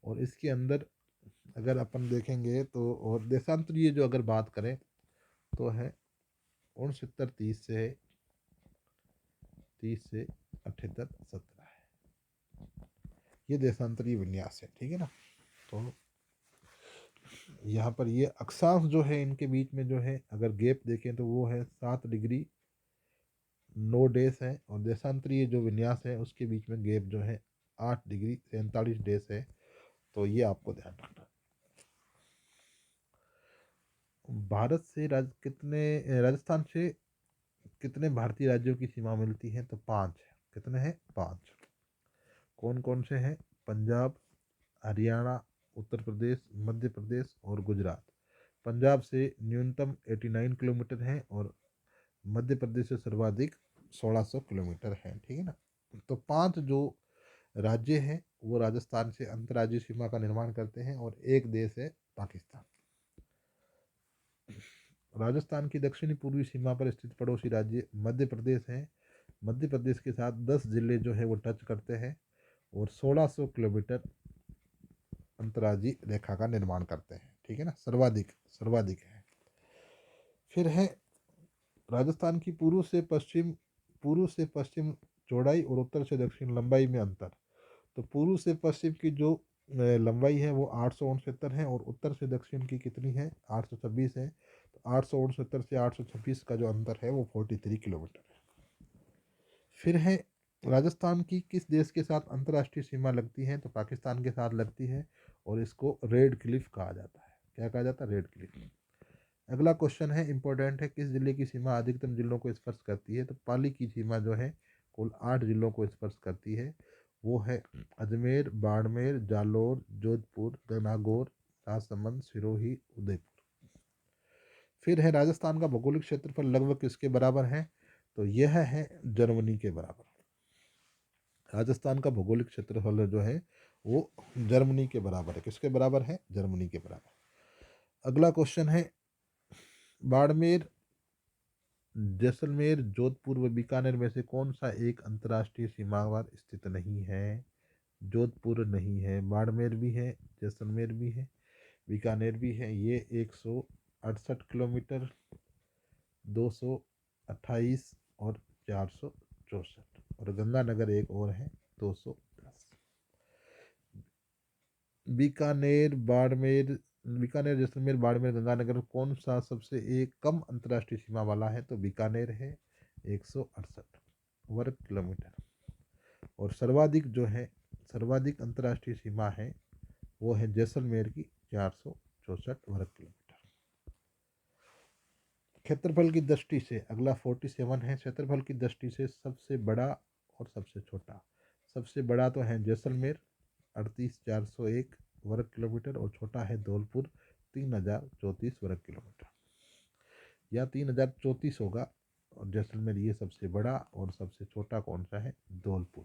और इसके अंदर अगर अपन देखेंगे तो, और देशांतरीय जो अगर बात करें तो है 69 30 से 78 17 है। ये देशांतरीय विन्यास है। ठीक है ना। तो यहाँ पर ये अक्षांश जो है इनके बीच में जो है अगर गैप देखें तो वो है 7 डिग्री 9 डेज है। और देशांतरीय जो विन्यास है उसके बीच में गैप जो है 8 डिग्री 47 डेज है। तो ये आपको ध्यान रखना। भारत से राजस्थान से कितने भारतीय राज्यों की सीमा मिलती है? तो 5 है। कितने हैं? 5। कौन कौन से हैं? पंजाब, हरियाणा, उत्तर प्रदेश, मध्य प्रदेश और गुजरात। पंजाब से न्यूनतम 89 किलोमीटर है और मध्य प्रदेश से सर्वाधिक 1600 किलोमीटर है। ठीक है ना। तो 5 जो राज्य हैं वो राजस्थान से अंतर्राज्यीय सीमा का निर्माण करते हैं और एक देश है पाकिस्तान। राजस्थान की दक्षिणी पूर्वी सीमा पर स्थित पड़ोसी राज्य मध्य प्रदेश है। मध्य प्रदेश के साथ 10 जिले जो है वो टच करते हैं और 1600 किलोमीटर अंतर्राज्यीय रेखा का निर्माण करते हैं। ठीक है ना। सर्वाधिक सर्वाधिक है। फिर है, राजस्थान की पूर्व से पश्चिम चौड़ाई और उत्तर से दक्षिण लंबाई में अंतर। तो पूर्व से पश्चिम की जो लंबाई है वो 869 है और उत्तर से दक्षिण की कितनी है? 826 है। तो 869 से 826 का जो अंतर है वो 43 किलोमीटर है। फिर है, राजस्थान की किस देश के साथ अंतर्राष्ट्रीय सीमा लगती है? तो पाकिस्तान के साथ लगती है और इसको रेड क्लिफ कहा जाता है। क्या कहा जाता है, रेड क्लिफ। अगला क्वेश्चन है, इंपॉर्टेंट है, किस जिले की सीमा अधिकतम जिलों को स्पर्श करती है? तो पाली की सीमा जो है कुल 8 जिलों को स्पर्श करती है। वो है अजमेर, बाड़मेर, जालौर, जोधपुर, नागौर, राजसमंद, सिरोही, उदयपुर। फिर है, राजस्थान का भौगोलिक क्षेत्रफल लगभग किसके बराबर है? तो यह है जर्मनी के बराबर। राजस्थान का भौगोलिक क्षेत्रफल जो है वो जर्मनी के बराबर है। किसके बराबर है? जर्मनी के बराबर। अगला क्वेश्चन है, बाड़मेर, जैसलमेर, जोधपुर व बीकानेर में से कौन सा एक अंतर्राष्ट्रीय सीमा पर स्थित नहीं है? जोधपुर नहीं है, बाड़मेर भी है, जैसलमेर भी है, बीकानेर भी है। ये 168 किलोमीटर, 228 और 464, और गंगानगर एक और है 210। बीकानेर, बाड़मेर, बीकानेर, जैसलमेर, बाड़मेर, गंगानगर कौन सा सबसे एक कम अंतर्राष्ट्रीय सीमा वाला है? तो बीकानेर है, 168 वर्ग किलोमीटर। और सर्वाधिक जो है, सर्वाधिक अंतर्राष्ट्रीय सीमा है वो है जैसलमेर की, 464 वर्ग किलोमीटर। क्षेत्रफल की दृष्टि से अगला 47 है, क्षेत्रफल की दृष्टि से सबसे बड़ा और सबसे छोटा। सबसे बड़ा तो है जैसलमेर, 38,401 वर्ग किलोमीटर, और छोटा है धौलपुर, 3,034 वर्ग किलोमीटर, या 3,034 होगा। और जैसलमेर ये सबसे बड़ा, और सबसे छोटा कौन सा है? धौलपुर।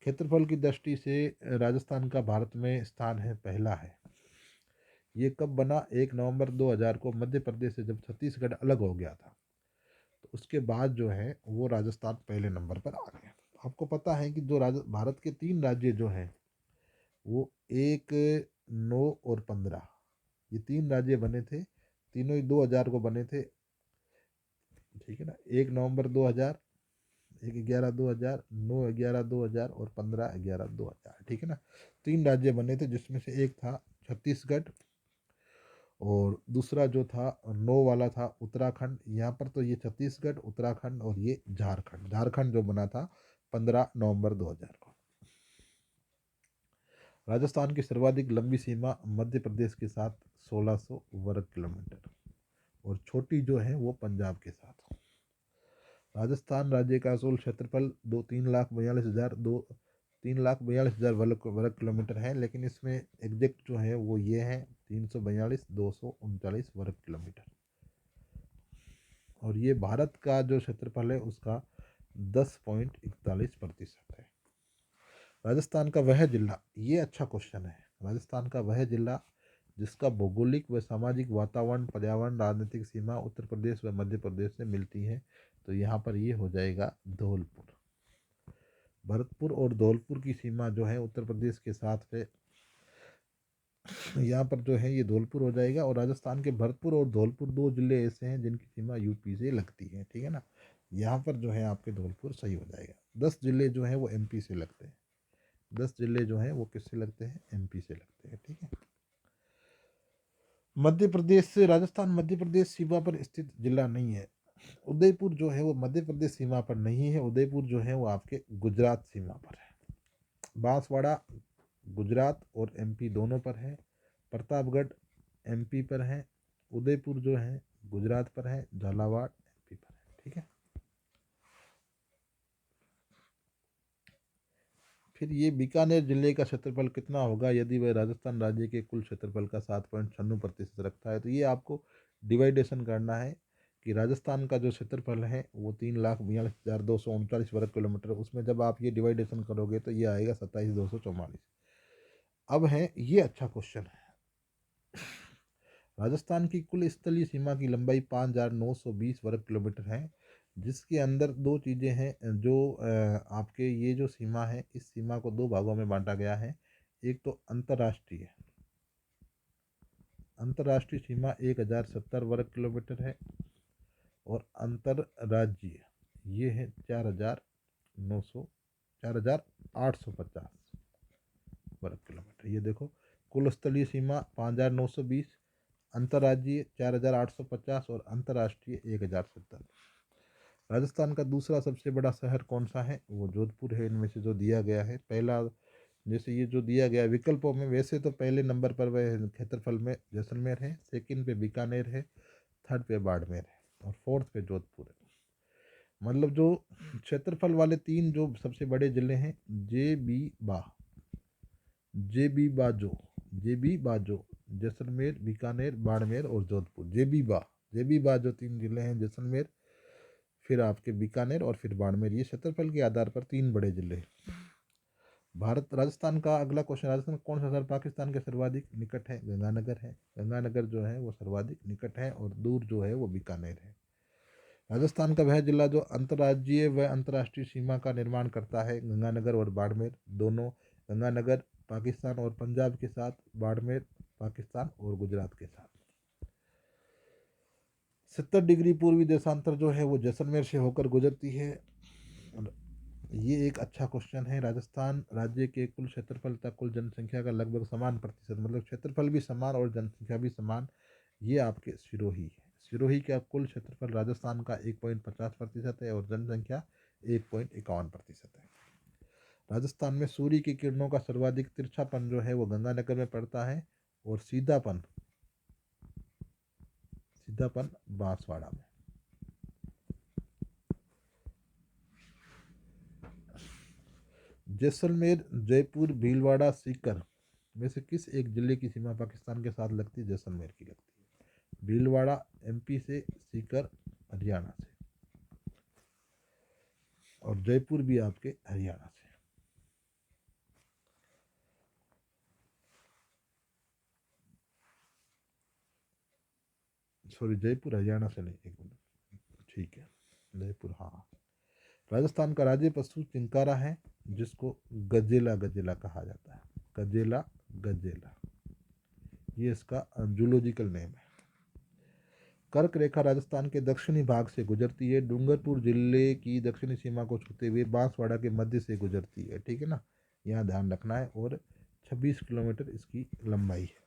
क्षेत्रफल की दृष्टि से राजस्थान का भारत में स्थान है, पहला है। ये कब बना? 1 नवंबर 2000 को मध्य प्रदेश से जब छत्तीसगढ़ अलग हो गया था, तो उसके बाद जो है वो राजस्थान पहले नंबर पर आ गया। आपको पता है कि जो भारत के 3 राज्य जो हैं वो 1, 9 और 15, ये 3 राज्य बने थे, तीनों ही 2000 को बने थे। ठीक है ना, 1 नवंबर 2000, 1/11/2000, 9/11/2000 और 15/11/2000। ठीक है ना, 3 राज्य बने थे, जिसमें से एक था छत्तीसगढ़, और दूसरा जो था 9 वाला था उत्तराखंड। यहाँ पर तो ये छत्तीसगढ़, उत्तराखंड और ये झारखंड। झारखंड जो बना था 15 नवंबर 2000 को। राजस्थान की सर्वाधिक लंबी सीमा मध्य प्रदेश के साथ 1600 वर्ग किलोमीटर, और छोटी जो है वो पंजाब के साथ। राजस्थान राज्य का कुल क्षेत्रफल 3,42,000 वर्ग किलोमीटर है, लेकिन इसमें एग्जैक्ट जो है वो ये है 342,239 वर्ग किलोमीटर। और ये भारत का जो क्षेत्रफल है उसका 10.41% है। राजस्थान का वह जिला, ये अच्छा क्वेश्चन है, राजस्थान का वह जिला जिसका भौगोलिक व सामाजिक वातावरण, पर्यावरण, राजनीतिक सीमा उत्तर प्रदेश व मध्य प्रदेश से मिलती है, तो यहाँ पर ये हो जाएगा धौलपुर। भरतपुर और धौलपुर की सीमा जो है उत्तर प्रदेश के साथ है, यहाँ पर जो है ये धौलपुर हो जाएगा। और राजस्थान के भरतपुर और धौलपुर 2 जिले ऐसे हैं जिनकी सीमा यूपी से लगती है। ठीक है ना, यहाँ पर जो है आपके धौलपुर सही हो जाएगा। 10 जिले जो हैं वो एमपी से लगते हैं। 10 जिले जो हैं वो किससे लगते हैं? एमपी से लगते हैं। ठीक है, मध्य प्रदेश से राजस्थान मध्य प्रदेश सीमा पर स्थित जिला नहीं है। उदयपुर जो है वो मध्य प्रदेश सीमा पर नहीं है। उदयपुर जो है वो आपके गुजरात सीमा पर है। बांसवाड़ा गुजरात और एमपी दोनों पर है। प्रतापगढ़ एमपी पर है। उदयपुर जो है गुजरात पर है। झालावाड़ एमपी पर है। ठीक है, फिर ये बीकानेर जिले का क्षेत्रफल कितना होगा यदि वह राजस्थान राज्य के कुल क्षेत्रफल का 7.96% रखता है? तो ये आपको डिवाइडेशन करना है कि राजस्थान का जो क्षेत्रफल है वो 3,42,239 वर्ग किलोमीटर, उसमें जब आप ये डिवाइडेशन करोगे तो ये आएगा 27,244। अब है ये अच्छा क्वेश्चन है, राजस्थान की कुल स्थलीय सीमा की लंबाई 5,920 वर्ग किलोमीटर है, जिसके अंदर दो चीज़ें हैं जो आपके ये जो सीमा है इस सीमा को 2 भागों में बांटा गया है। एक तो अंतर्राष्ट्रीय, अंतर्राष्ट्रीय सीमा 1,070 वर्ग किलोमीटर है, और अंतर्राज्यीय ये है 4,850 वर्ग किलोमीटर। ये देखो, कुल स्थलीय सीमा 5,920, अंतर्राज्यीय 4,850 और अंतर्राष्ट्रीय 1,070। राजस्थान का दूसरा सबसे बड़ा शहर कौन सा है? वो जोधपुर है। इनमें से जो दिया गया है, पहला जैसे ये जो दिया गया विकल्पों में, वैसे तो पहले नंबर पर वह क्षेत्रफल में जैसलमेर है, सेकंड पे बीकानेर है, थर्ड पे बाड़मेर है और फोर्थ पे जोधपुर है। मतलब जो क्षेत्रफल वाले तीन जो सबसे बड़े जिले हैं, जे बी बा जे बी बाजो जे बी बाजो जैसलमेर, बीकानेर, बाड़मेर और जोधपुर। जे बी बा जो तीन जिले हैं, जैसलमेर, फिर आपके बीकानेर और फिर बाड़मेर, ये क्षेत्रफल के आधार पर तीन बड़े जिले हैं। भारत राजस्थान का अगला क्वेश्चन, राजस्थान का कौन सा शहर पाकिस्तान के सर्वाधिक निकट है? गंगानगर है। गंगानगर जो है वो सर्वाधिक निकट है और दूर जो है वो बीकानेर है। राजस्थान का वह जिला जो अंतर्राज्यीय व अंतर्राष्ट्रीय सीमा का निर्माण करता है, गंगानगर और बाड़मेर दोनों। गंगानगर पाकिस्तान और पंजाब के साथ, बाड़मेर पाकिस्तान और गुजरात के साथ। 70 डिग्री पूर्वी देशांतर जो है वो जैसलमेर से होकर गुजरती है। और ये एक अच्छा क्वेश्चन है। राजस्थान राज्य के कुल क्षेत्रफल तक कुल जनसंख्या का लगभग समान प्रतिशत, मतलब क्षेत्रफल भी समान और जनसंख्या भी समान, ये आपके सिरोही है। सिरोही का कुल क्षेत्रफल राजस्थान का 1.50% है और जनसंख्या 1.51% है। राजस्थान में सूर्य की किरणों का सर्वाधिक तिरछापन जो है वो गंगानगर में पड़ता है और सीधापन सीधापन बांसवाड़ा में। जैसलमेर, जयपुर, भीलवाड़ा, सीकर में से किस एक जिले की सीमा पाकिस्तान के साथ लगती है? जैसलमेर की लगती है। भीलवाड़ा एमपी से, सीकर हरियाणा से और जयपुर भी आपके हरियाणा से। सॉरी, जयपुर हरियाणा से नहीं, एक मिनट, ठीक है, जयपुर, हाँ। राजस्थान का राज्य पशु चिंकारा है, जिसको गजेला गजेला कहा जाता है। गजेला गजेला, ये इसका जूलॉजिकल नेम है। कर्क रेखा राजस्थान के दक्षिणी भाग से गुजरती है, डूंगरपुर जिले की दक्षिणी सीमा को छूते हुए बांसवाड़ा के मध्य से गुजरती है। ठीक है ना, यहाँ ध्यान रखना है। और 26 किलोमीटर इसकी लंबाई है।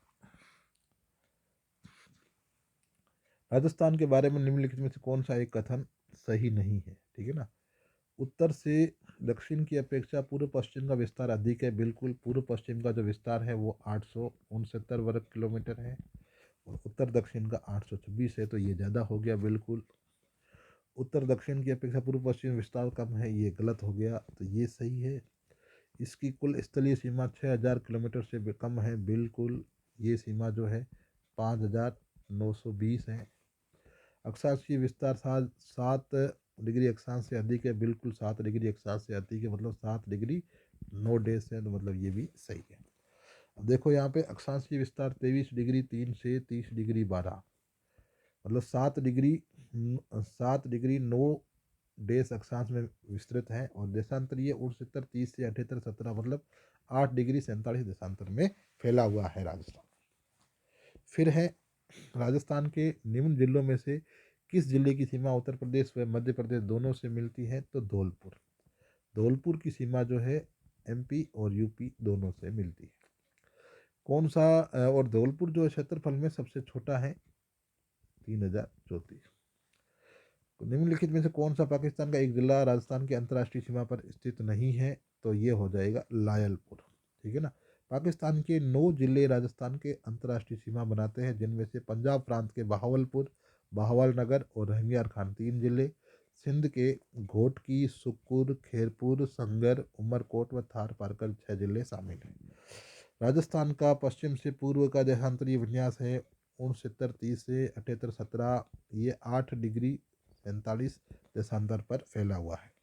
राजस्थान के बारे में निम्नलिखित में से कौन सा एक कथन सही नहीं है? ठीक है ना, उत्तर से दक्षिण की अपेक्षा पूर्व पश्चिम का विस्तार अधिक है। बिल्कुल, पूर्व पश्चिम का जो विस्तार है वो 869 वर्ग किलोमीटर है और उत्तर दक्षिण का 826 है, तो ये ज़्यादा हो गया। बिल्कुल, उत्तर दक्षिण की अपेक्षा पूर्व पश्चिम विस्तार कम है, ये गलत हो गया, तो ये सही है। इसकी कुल स्थलीय सीमा 6000 किलोमीटर से भी कम है। बिल्कुल, ये सीमा जो है 5920 है। अक्षांशीय विस्तार 7 डिग्री अक्षांश से अधिक है। बिल्कुल, 7 डिग्री अक्षांश से अधिक है, मतलब 7 डिग्री 9 डेज है, तो मतलब ये भी सही है। अब देखो यहाँ पे अक्षांशीय विस्तार 23 डिग्री 3 से 30 डिग्री 12, मतलब 7 डिग्री 9 डेज अक्षांश में विस्तृत है। और देशांतरीय 69 30 से 78 17, मतलब 8 डिग्री 47 देशांतर में फैला हुआ है राजस्थान। फिर है, राजस्थान के निम्न जिलों में से किस जिले की सीमा उत्तर प्रदेश व मध्य प्रदेश दोनों से मिलती है? तो धौलपुर। धौलपुर की सीमा जो है एमपी और यूपी दोनों से मिलती है। कौन सा और धौलपुर जो क्षेत्रफल में सबसे छोटा है, 3034। निम्नलिखित में से कौन सा पाकिस्तान का एक जिला राजस्थान की अंतर्राष्ट्रीय सीमा पर स्थित नहीं है? तो ये हो जाएगा लायलपुर। ठीक है ना, पाकिस्तान के 9 जिले राजस्थान के अंतर्राष्ट्रीय सीमा बनाते हैं, जिनमें से पंजाब प्रांत के बहावलपुर, बहावलनगर और रंगियार खान 3 जिले, सिंध के घोटकी, सुक्कुर, खेरपुर, संगर, उमरकोट व थार पारकर 6 जिले शामिल हैं। राजस्थान का पश्चिम से पूर्व का देशांतरीय विन्यास है 69 30 से 78 17, ये 8 डिग्री 45 देशांतर पर फैला हुआ है।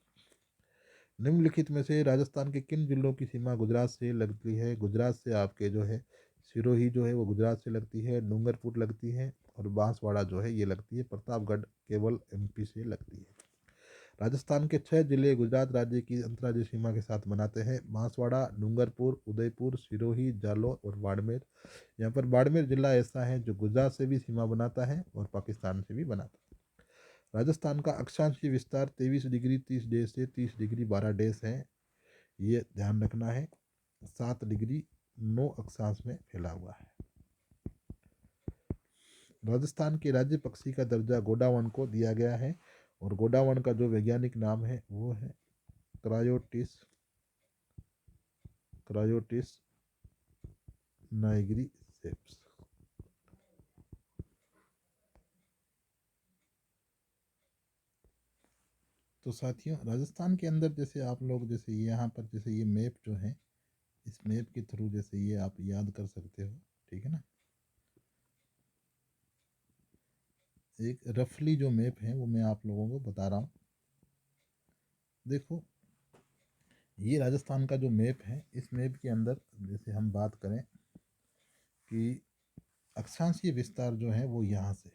निम्नलिखित में से राजस्थान के किन जिलों की सीमा गुजरात से लगती है? गुजरात से आपके जो है सिरोही जो है वो गुजरात से लगती है, डूंगरपुर लगती है और बांसवाड़ा जो है ये लगती है। प्रतापगढ़ केवल एमपी से लगती है। राजस्थान के 6 जिले गुजरात राज्य की अंतर्राज्यीय सीमा के साथ बनाते हैं, बांसवाड़ा, डूंगरपुर, उदयपुर, सिरोही, जालौर और बाड़मेर। यहाँ पर बाड़मेर जिला ऐसा है जो गुजरात से भी सीमा बनाता है और पाकिस्तान से भी बनाता है। राजस्थान का अक्षांशीय विस्तार 23 डिग्री 30 डेज से 30 डिग्री 12 डेज है, ये ध्यान रखना है। 7 डिग्री 9 अक्षांश में फैला हुआ है। राजस्थान के राज्य पक्षी का दर्जा गोडावण को दिया गया है और गोडावण का जो वैज्ञानिक नाम है वो है क्रायोटिस क्रायोटिस नाइग्रीसेप्स। तो साथियों, राजस्थान के अंदर जैसे आप लोग जैसे यहाँ पर जैसे ये मैप जो है, इस मैप के थ्रू जैसे ये आप याद कर सकते हो, ठीक है ना। एक रफली जो मैप है वो मैं आप लोगों को बता रहा हूँ। देखो, ये राजस्थान का जो मैप है, इस मैप के अंदर जैसे हम बात करें कि अक्षांशीय विस्तार जो है वो यहाँ से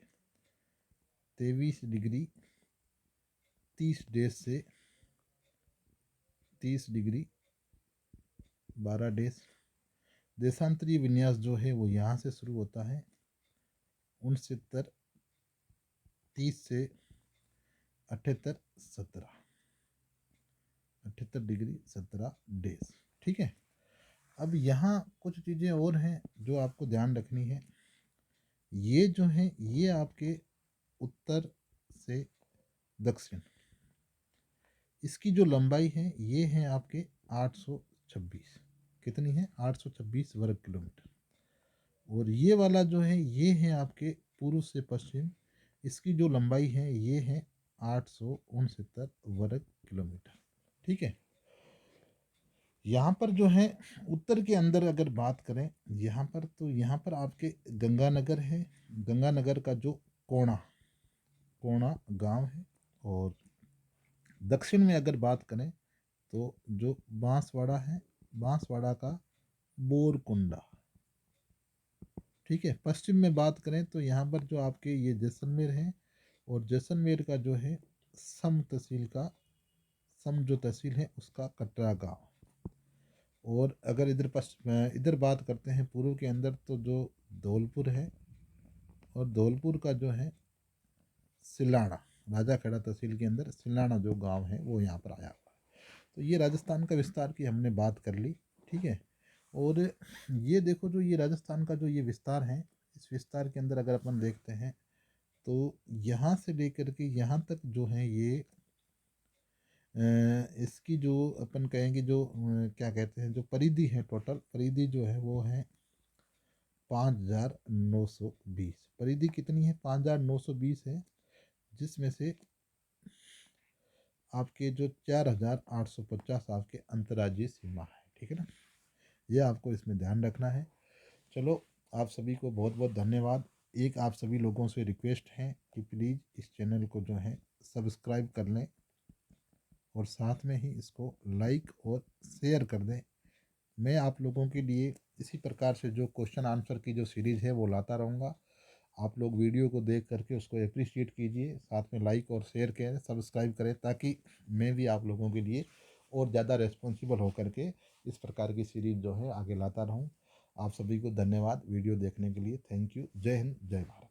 23 डिग्री 30 डेज से 30 डिग्री 12 डेज। देशांतरीय विन्यास जो है वो यहाँ से शुरू होता है 69 30 से 78 78 डिग्री 17 डेज, ठीक है। अब यहाँ कुछ चीज़ें और हैं जो आपको ध्यान रखनी है। ये जो है ये आपके उत्तर से दक्षिण, इसकी जो लंबाई है ये है आपके 826, कितनी है 826 वर्ग किलोमीटर। और ये वाला जो है ये है आपके पूर्व से पश्चिम, इसकी जो लंबाई है ये है 869 वर्ग किलोमीटर, ठीक है। यहाँ पर जो है उत्तर के अंदर अगर बात करें यहाँ पर, तो यहाँ पर आपके गंगानगर है, गंगानगर का जो कोणा कोणा गांव है। और दक्षिण में अगर बात करें तो जो बांसवाड़ा है, बांसवाड़ा का बोरकुंडा, ठीक है। पश्चिम में बात करें तो यहाँ पर जो आपके ये जैसलमेर है, और जैसलमेर का जो है सम तहसील का, सम जो तहसील है उसका कटरा गांव। और अगर इधर इधर बात करते हैं पूर्व के अंदर, तो जो धौलपुर है, और धौलपुर का जो है सिलाना, राजाखेड़ा तहसील के अंदर सिलाना जो गांव है वो यहाँ पर आया हुआ है। तो ये राजस्थान का विस्तार की हमने बात कर ली, ठीक है। और ये देखो जो ये राजस्थान का जो ये विस्तार है, इस विस्तार के अंदर अगर अपन देखते हैं तो यहाँ से लेकर के यहाँ तक जो है ये इसकी जो अपन कहेंगे जो क्या कहते हैं जो परिधि है, टोटल परिधि जो है वो है 5920। परिधि कितनी है 5920 है, जिसमें से आपके जो 4850 आपके अंतर्राज्यीय सीमा है, ठीक है ना। ये आपको इसमें ध्यान रखना है। चलो, आप सभी को बहुत बहुत धन्यवाद। एक आप सभी लोगों से रिक्वेस्ट है कि प्लीज़ इस चैनल को जो है सब्सक्राइब कर लें, और साथ में ही इसको लाइक और शेयर कर दें। मैं आप लोगों के लिए इसी प्रकार से जो क्वेश्चन आंसर की जो सीरीज़ है वो लाता रहूँगा। आप लोग वीडियो को देख करके उसको अप्रिशिएट कीजिए, साथ में लाइक और शेयर करें, सब्सक्राइब करें, ताकि मैं भी आप लोगों के लिए और ज़्यादा रिस्पॉन्सिबल होकर के इस प्रकार की सीरीज़ जो है आगे लाता रहूँ। आप सभी को धन्यवाद वीडियो देखने के लिए। Thank you. जय हिंद, जय भारत।